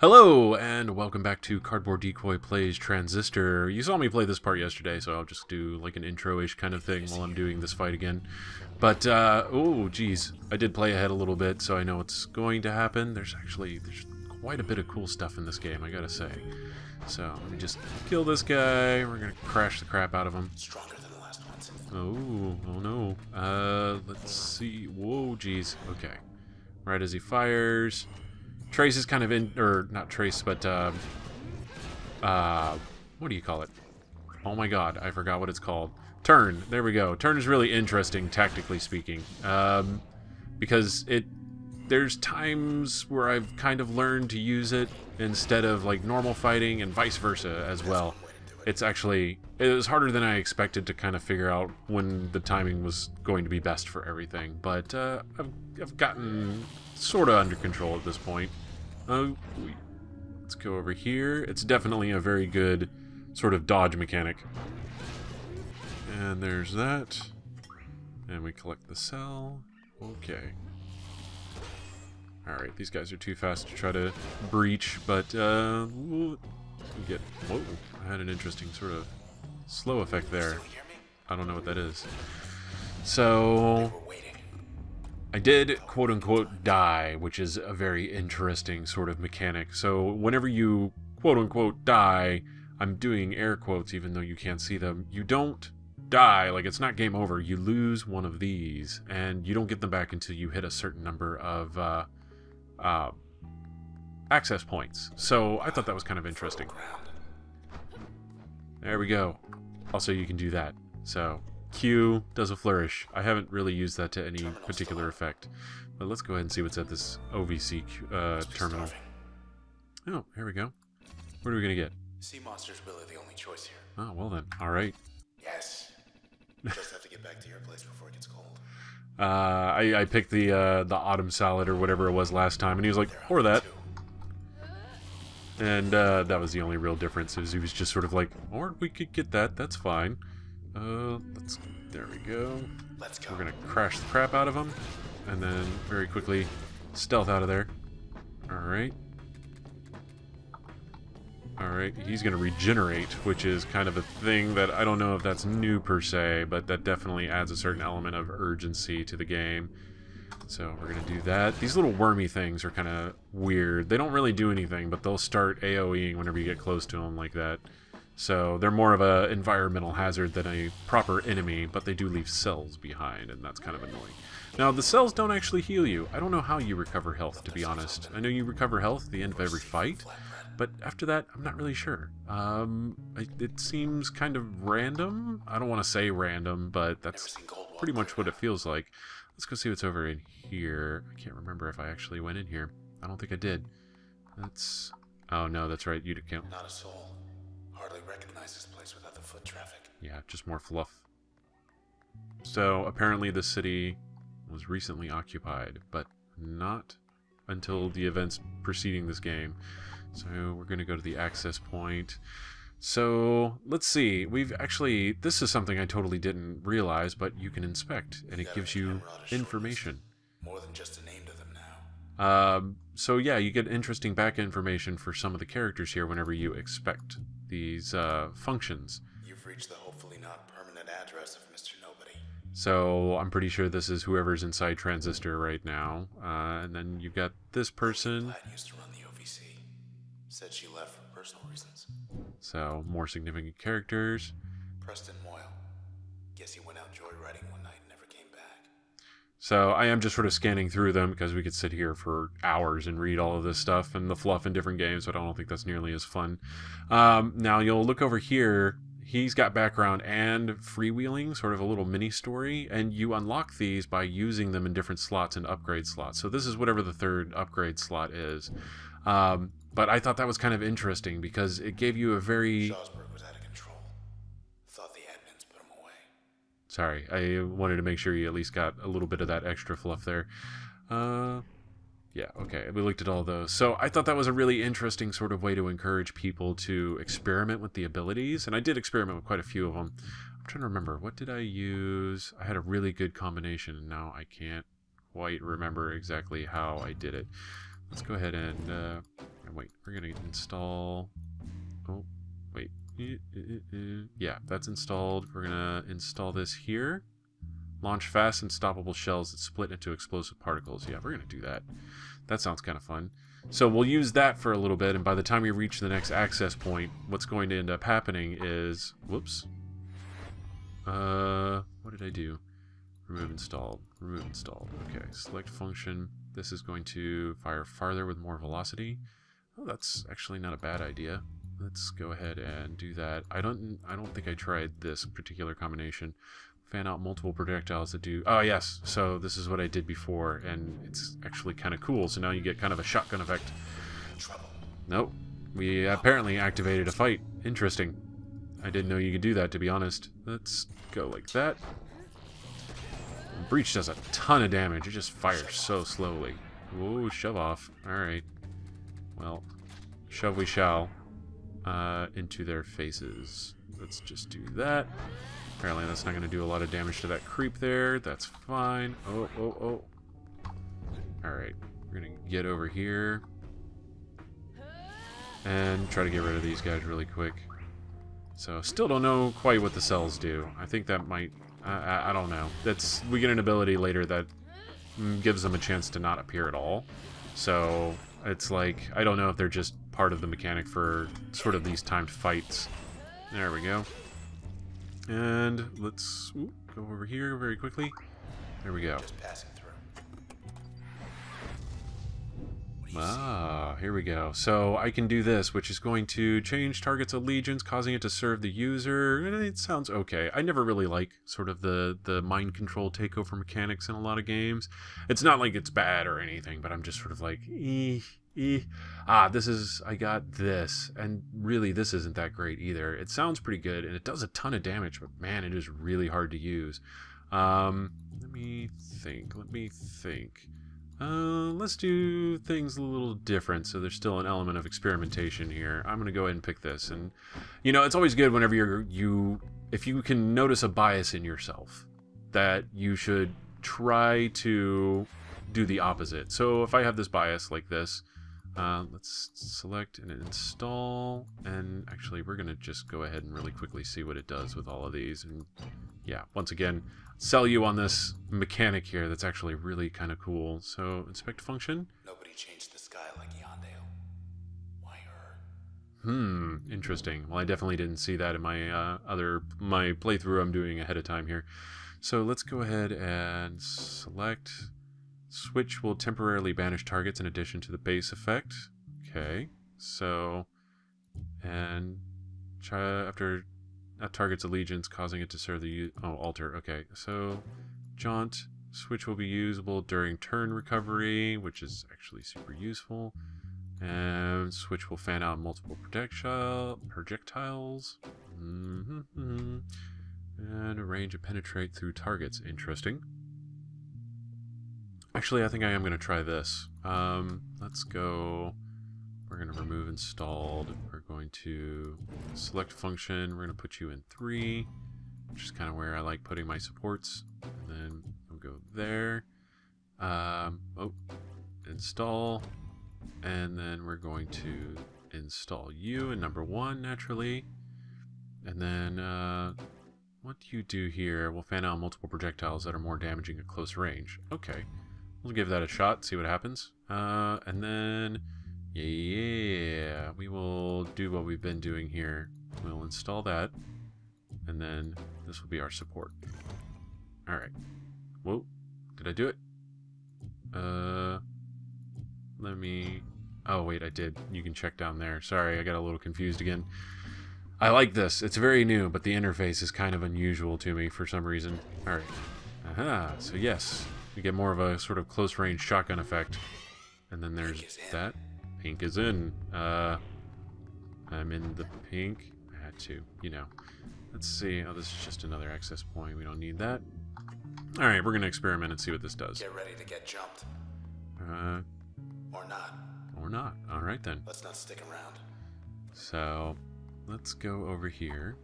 Hello, and welcome back to Cardboard Decoy Plays Transistor. You saw me play this part yesterday, so I'll just do like an intro-ish kind of thing while I'm doing this fight again. But, oh, geez, I did play ahead a little bit, so I know what's going to happen. There's quite a bit of cool stuff in this game, I gotta say. So, let me just kill this guy. We're gonna crash the crap out of him. Stronger than the last ones. Oh no. Let's see. Whoa, geez. Okay. Right as he fires. Trace is kind of in, or not Trace, but, what do you call it? Oh my god, I forgot what it's called. Turn, there we go. Turn is really interesting, tactically speaking, because there's times where I've kind of learned to use it instead of, like, normal fighting, and vice versa as well. It was harder than I expected to kind of figure out when the timing was going to be best for everything, but, I've gotten sort of under control at this point. Let's go over here. It's definitely a very good sort of dodge mechanic. And there's that. And we collect the cell. Okay. Alright, these guys are too fast to try to breach, but, whoa, I had an interesting sort of slow effect there. I don't know what that is. So I did, quote-unquote, die, which is a very interesting sort of mechanic. So whenever you, quote-unquote, die, I'm doing air quotes even though you can't see them, you don't die, like it's not game over. You lose one of these, and you don't get them back until you hit a certain number of access points. So I thought that was kind of interesting. There we go. Also, you can do that. So Q does a flourish. I haven't really used that to any particular effect. But let's go ahead and see what's at this OVC terminal. Oh, here we go. What are we going to get? Sea monster's really the only choice here. Oh, well then. Alright. Yes. Just have to get back to your place before it gets cold. I picked the autumn salad or whatever it was last time, and he was like, or that. And that was the only real difference, is he was just sort of like, or we could get that, that's fine. There we go. Let's go. We're gonna crash the crap out of him, and then very quickly stealth out of there. Alright. Alright, he's gonna regenerate, which is kind of a thing that I don't know if that's new per se, but that definitely adds a certain element of urgency to the game. So we're gonna do that. These little wormy things are kind of weird. They don't really do anything, but they'll start AoEing whenever you get close to them like that. So they're more of an environmental hazard than a proper enemy, but they do leave cells behind, and that's kind of annoying. Now, the cells don't actually heal you. I don't know how you recover health, to be honest. I know you recover health at the end of every fight, but after that, I'm not really sure. It seems kind of random. I don't want to say random, but that's pretty much what it feels like. Let's go see what's over in here. I can't remember if I actually went in here. I don't think I did. That's... Oh, no, that's right. You can't... Not a soul. Hardly recognize this place without the foot traffic. Yeah, just more fluff. So, apparently the city was recently occupied, but not until the events preceding this game. So, we're going to go to the access point. So, let's see. This is something I totally didn't realize, but you can inspect, and it gives you information. More than just a name to them now. So yeah, you get interesting back information for some of the characters here whenever you expect these functions. You've reached the hopefully not permanent address of Mr. Nobody. So I'm pretty sure this is whoever's inside Transistor right now. And then you've got this person. Platt used to run the OVC. Said she left for personal reasons. So more significant characters. Preston Moyle. Guess he went out joyriding one night and never came back. So I am just sort of scanning through them because we could sit here for hours and read all of this stuff and the fluff in different games, but I don't think that's nearly as fun. Now you'll look over here. He's got background and freewheeling, sort of a little mini story, and you unlock these by using them in different slots and upgrade slots. So this is whatever the third upgrade slot is. But I thought that was kind of interesting because it gave you a very... Shawsburg was out of control. Thought the admins put him away. Sorry, I wanted to make sure you at least got a little bit of that extra fluff there. Yeah, okay, we looked at all those. So I thought that was a really interesting sort of way to encourage people to experiment with the abilities, and I did experiment with quite a few of them. I'm trying to remember, what did I use? I had a really good combination, and now I can't quite remember exactly how I did it. Let's go ahead and And wait, we're gonna install... Oh, wait. Yeah, that's installed. We're gonna install this here. Launch fast and stoppable shells that split into explosive particles. Yeah, we're gonna do that. That sounds kind of fun. So we'll use that for a little bit, and by the time we reach the next access point, what's going to end up happening is... Whoops. What did I do? Remove installed. Remove installed. Okay, select function. This is going to fire farther with more velocity. Oh, that's actually not a bad idea. Let's go ahead and do that. I don't think I tried this particular combination. Fan out multiple projectiles that do... Oh, yes. So this is what I did before, and it's actually kind of cool. So now you get kind of a shotgun effect. Nope. We apparently activated a fight. Interesting. I didn't know you could do that, to be honest. Let's go like that. Breach does a ton of damage. It just fires so slowly. Whoa, shove off. Alright. Well, shove we shall. Into their faces. Let's just do that. Apparently that's not going to do a lot of damage to that creep there. That's fine. Oh, oh, oh. Alright. We're going to get over here. And try to get rid of these guys really quick. So, still don't know quite what the cells do. I think that might... I don't know. We get an ability later that gives them a chance to not appear at all. So, it's like... I don't know if they're just part of the mechanic for sort of these timed fights. There we go. And let's go over here very quickly. There we go. Just passing through. Ah, here we go. So I can do this, which is going to change target's allegiance, causing it to serve the user. It sounds okay. I never really like sort of the mind control takeover mechanics in a lot of games. It's not like it's bad or anything, but I'm just sort of like, I got this, and really this isn't that great either. It sounds pretty good, and it does a ton of damage, but man, it is really hard to use. Let me think. Let's do things a little different, so there's still an element of experimentation here. I'm gonna go ahead and pick this, and you know, it's always good whenever if you can notice a bias in yourself, that you should try to do the opposite. So if I have this bias like this, let's select and install, and actually we're gonna just go ahead and really quickly see what it does with all of these. And yeah, once again, sell you on this mechanic here that's actually really kind of cool. So inspect function. Nobody changed the sky like Yondale. Why her? Interesting. Well, I definitely didn't see that in my my playthrough I'm doing ahead of time here. So let's go ahead and select. Switch will temporarily banish targets in addition to the base effect. Okay, so, and try after that target's allegiance, causing it to serve the alter. Okay, so jaunt switch will be usable during turn recovery, which is actually super useful. And switch will fan out multiple projectiles. And a range of penetrate through targets. Interesting. Actually, I think I am going to try this. Let's go... We're going to remove installed. We're going to select function. We're going to put you in 3, which is kind of where I like putting my supports. And then we'll go there. Install. And then we're going to install you in number 1, naturally. And then, what do you do here? We'll fan out multiple projectiles that are more damaging at close range. Okay. We'll give that a shot, see what happens. And then, yeah, we will do what we've been doing here. We'll install that, and then this will be our support. Alright. Whoa, did I do it? Let me... Oh, wait, I did. You can check down there. Sorry, I got a little confused again. I like this. It's very new, but the interface is kind of unusual to me for some reason. Alright. Aha, so yes. We get more of a sort of close-range shotgun effect. And then there's that. Pink is in. I'm in the pink. I had to, you know. Let's see. Oh, this is just another access point. We don't need that. Alright, we're going to experiment and see what this does. Get ready to get jumped. Or not. Or not. Alright then. Let's not stick around. So, let's go over here.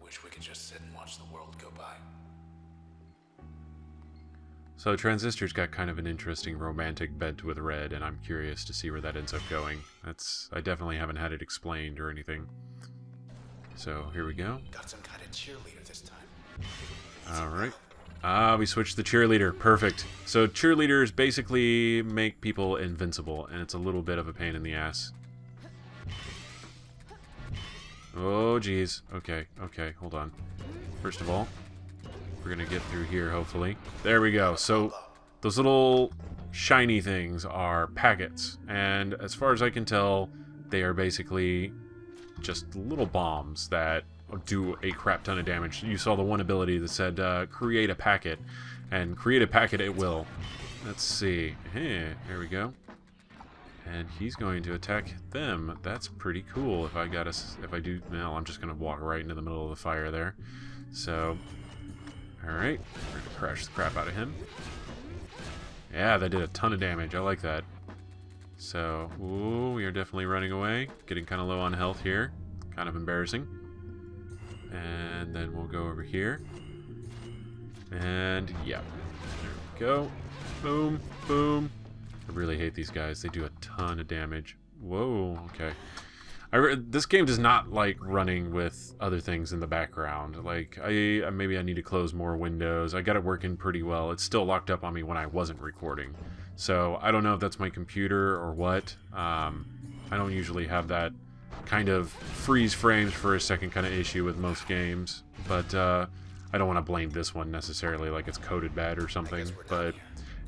Wish we could just sit and watch the world go by. So Transistor's got kind of an interesting romantic bent with Red, and I'm curious to see where that ends up going. I definitely haven't had it explained or anything. So here we go. Got some kind of cheerleader this time. Alright. Ah, we switched the cheerleader. Perfect. So cheerleaders basically make people invincible, and it's a little bit of a pain in the ass. Oh, geez. Okay, okay, hold on. First of all, we're gonna get through here, hopefully. There we go. So, those little shiny things are packets, and as far as I can tell, they are basically just little bombs that do a crap ton of damage. You saw the one ability that said, create a packet, and create a packet it will. Let's see. Hey, there we go. And he's going to attack them. That's pretty cool. If I do, well, I'm just gonna walk right into the middle of the fire there. So, alright, we're gonna crash the crap out of him. Yeah, that did a ton of damage. I like that. So, ooh, we are definitely running away. Getting kind of low on health here. Kind of embarrassing. And then we'll go over here. And, yeah. There we go. Boom, boom. I really hate these guys. They do a ton of damage. Whoa, okay. This game does not like running with other things in the background. Like, maybe I need to close more windows. I got it working pretty well. It's still locked up on me when I wasn't recording. So, I don't know if that's my computer or what. I don't usually have that kind of freeze frames for a second kind of issue with most games. But, I don't want to blame this one necessarily like it's coded bad or something. But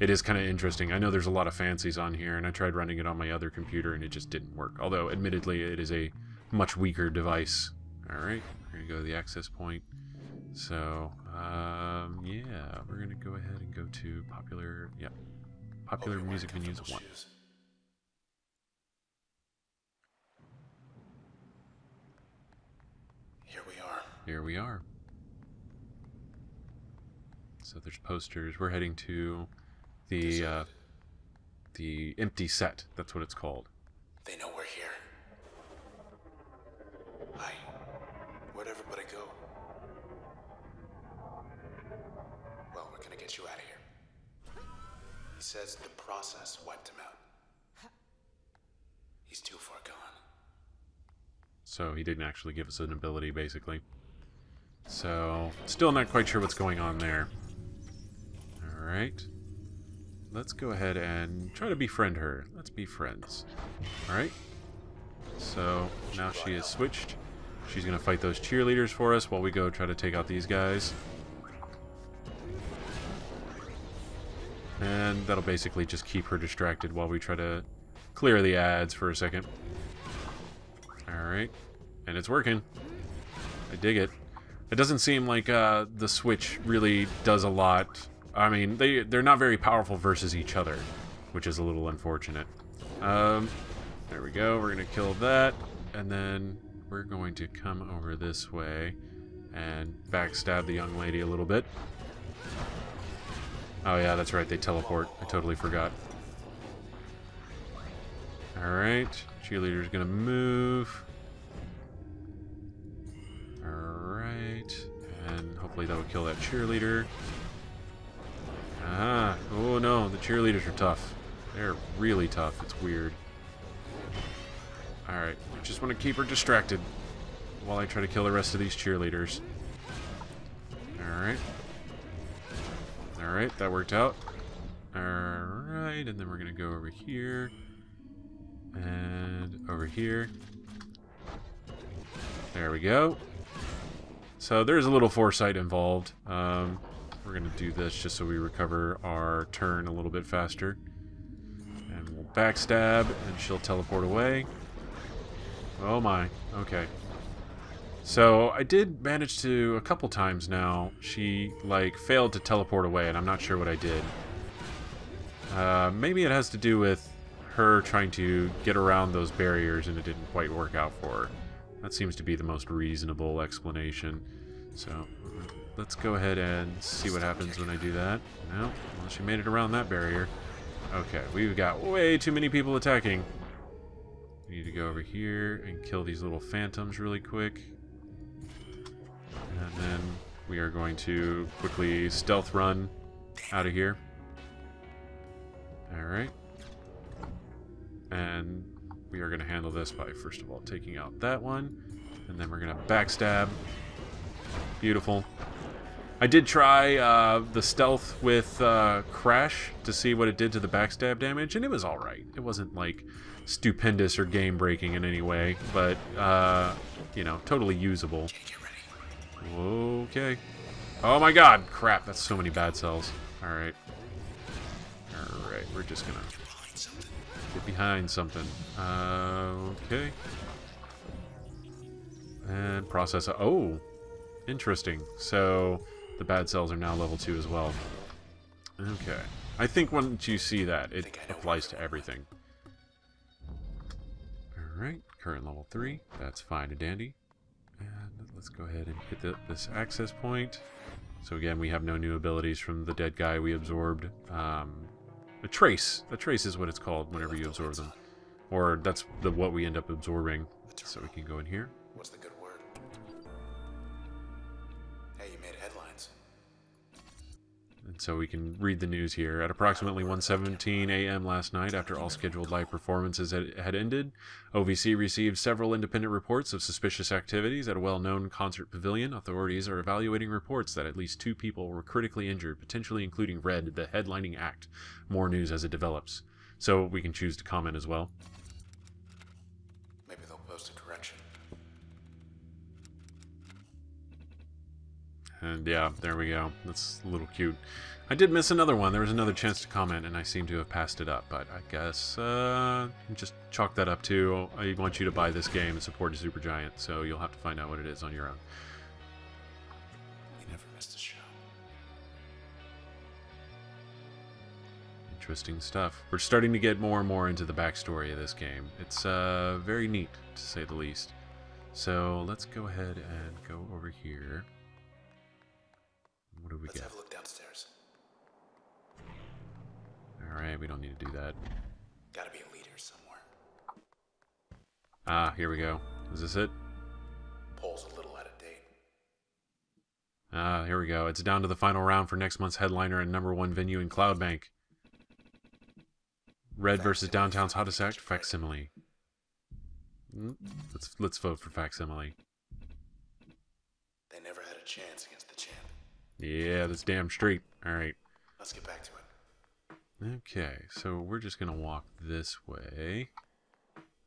it is kind of interesting. I know there's a lot of fancies on here, and I tried running it on my other computer, and it just didn't work. Although, admittedly, it is a much weaker device. Alright, we're going to go to the access point. So, yeah, we're going to go ahead and go to popular, yeah, popular music venues 1. Here we are. Here we are. So there's posters. We're heading to the empty set. That's what it's called. They know we're here. Hi. Where'd everybody go? Well, we're gonna get you out of here. He says the process wiped him out. He's too far gone. So he didn't actually give us an ability, basically. So, still not quite sure what's going on there. Alright. Let's go ahead and try to befriend her. Let's be friends. Alright. So, now she is switched. She's going to fight those cheerleaders for us while we go try to take out these guys. And that'll basically just keep her distracted while we try to clear the ads for a second. Alright. And it's working. I dig it. It doesn't seem like the Switch really does a lot. I mean, they're not very powerful versus each other, which is a little unfortunate. There we go. We're going to kill that. And then we're going to come over this way and backstab the young lady a little bit. Oh yeah, that's right. They teleport. I totally forgot. Alright. Cheerleader's going to move. Alright, and hopefully that will kill that cheerleader. Ah, oh no, the cheerleaders are tough. They're really tough, it's weird. Alright, I just want to keep her distracted while I try to kill the rest of these cheerleaders. Alright. Alright, that worked out. Alright, and then we're going to go over here. And over here. There we go. So there's a little foresight involved. We're going to do this just so we recover our turn a little bit faster. And we'll backstab, and she'll teleport away. Oh my, okay. So I did manage to, a couple times now, she like failed to teleport away, and I'm not sure what I did. Maybe it has to do with her trying to get around those barriers and it didn't quite work out for her. That seems to be the most reasonable explanation. So, let's go ahead and see what happens when I do that. No, well, she made it around that barrier. Okay, we've got way too many people attacking. We need to go over here and kill these little phantoms really quick. And then we are going to quickly stealth run out of here. Alright. And we are going to handle this by, first of all, taking out that one. And then we're going to backstab. Beautiful. I did try the stealth with Crash to see what it did to the backstab damage, and it was alright. It wasn't, like, stupendous or game-breaking in any way, but, you know, totally usable. Okay. Oh my god! Crap, that's so many bad cells. Alright. Alright, we're just gonna get behind something. Okay. And process... Oh! Interesting. So, the bad cells are now level 2 as well. Okay. I think once you see that, it applies to everything. Alright, current level 3. That's fine and dandy. And let's go ahead and hit this access point. So again, we have no new abilities from the dead guy we absorbed. A trace. A trace is what it's called whenever you absorb them. Or that's what we end up absorbing. So we can go in here. What's the good word? Hey, you made headlines. And so we can read the news here. At approximately 1:17 a.m. last night, after all scheduled live performances had ended, OVC received several independent reports of suspicious activities at a well-known concert pavilion. Authorities are evaluating reports that at least 2 people were critically injured, potentially including Red, the headlining act. More news as it develops. So we can choose to comment as well. Maybe they'll post a correction. And yeah, there we go. That's a little cute. I did miss another one. There was another chance to comment, and I seem to have passed it up. But I guess just chalk that up to, I want you to buy this game and support Supergiant, so you'll have to find out what it is on your own. You never missed a show. Interesting stuff. We're starting to get more and more into the backstory of this game. It's very neat, to say the least. So let's go ahead and go over here. What do we Let's get? have a look downstairs. Alright, we don't need to do that. Gotta be a leader somewhere. Ah, here we go. Is this it? Poll's a little out of date. Ah, here we go. It's down to the final round for next month's headliner and #1 venue in Cloudbank. Red versus Downtown's hottest act, Facsimile. Let's vote for Facsimile. They never had a chance against the champ. Yeah, that's damn straight. Alright. Let's get back to it. Okay, so we're just gonna walk this way.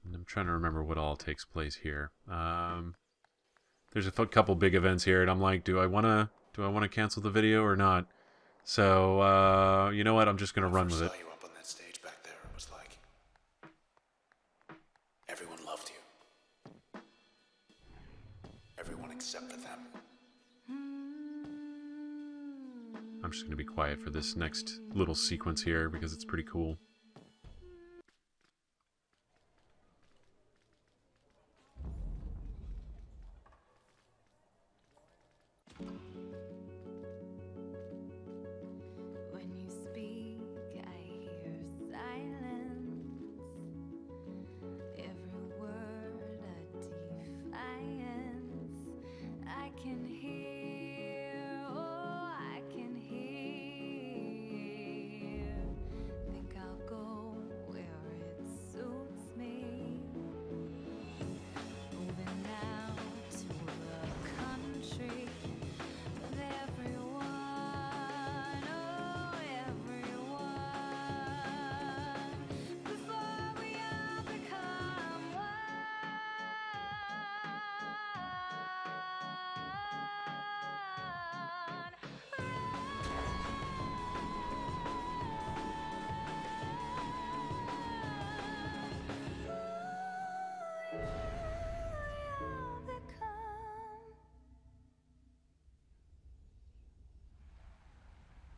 And I'm trying to remember what all takes place here. There's a couple big events here, and I'm like, do I wanna cancel the video or not? So, you know what? I'm just gonna run with it. Saw you up on that stage back there. It was like everyone loved you. Everyone except for them. I'm just gonna be quiet for this next little sequence here because it's pretty cool. When you speak, I hear silence. Every word a defiance. I can hear, oh, I can hear. Think I'll go where it suits me. Moving out to the country with everyone, oh, everyone. Before we all become one.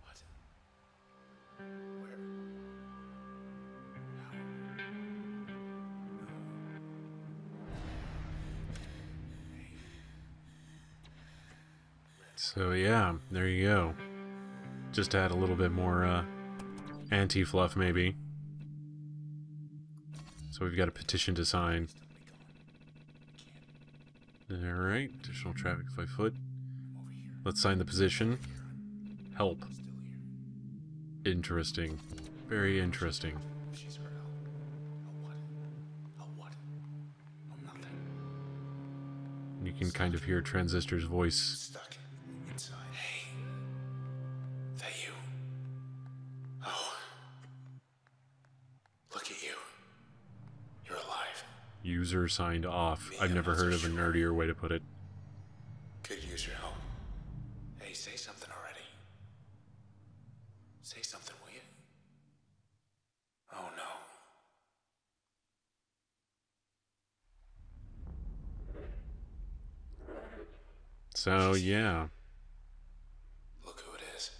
What? Where? How? So yeah, there you go. Just to add a little bit more anti-fluff, maybe. So we've got a petition to sign. Alright, additional traffic 5 foot. Let's sign the petition. Help. Interesting. Very interesting. She's heard a what? A what? A nothing. You can kind of hear Transistor's voice. Stuck inside. Hey. That you? Oh. Look at you. You're alive. User signed off. I've never heard of a nerdier way to put it. Could use your help. Hey, say something already. Say something, will you? Oh no. So, yeah. Look who it is.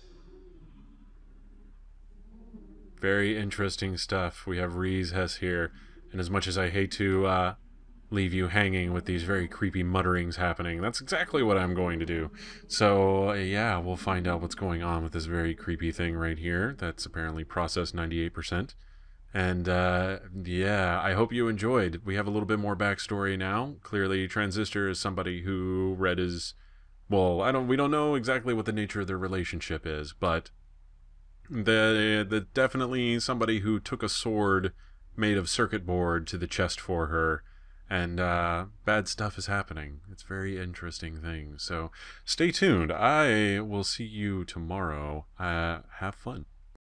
Very interesting stuff. We have Reese Hess here. And as much as I hate to leave you hanging with these very creepy mutterings happening, that's exactly what I'm going to do. So, yeah, we'll find out what's going on with this very creepy thing right here. That's apparently processed 98%. And, yeah, I hope you enjoyed. We have a little bit more backstory now. Clearly, Transistor is somebody who read his... Well, we don't know exactly what the nature of their relationship is, but the definitely somebody who took a sword made of circuit board to the chest for her, and bad stuff is happening. It's a very interesting thing. So stay tuned. I will see you tomorrow. Have fun.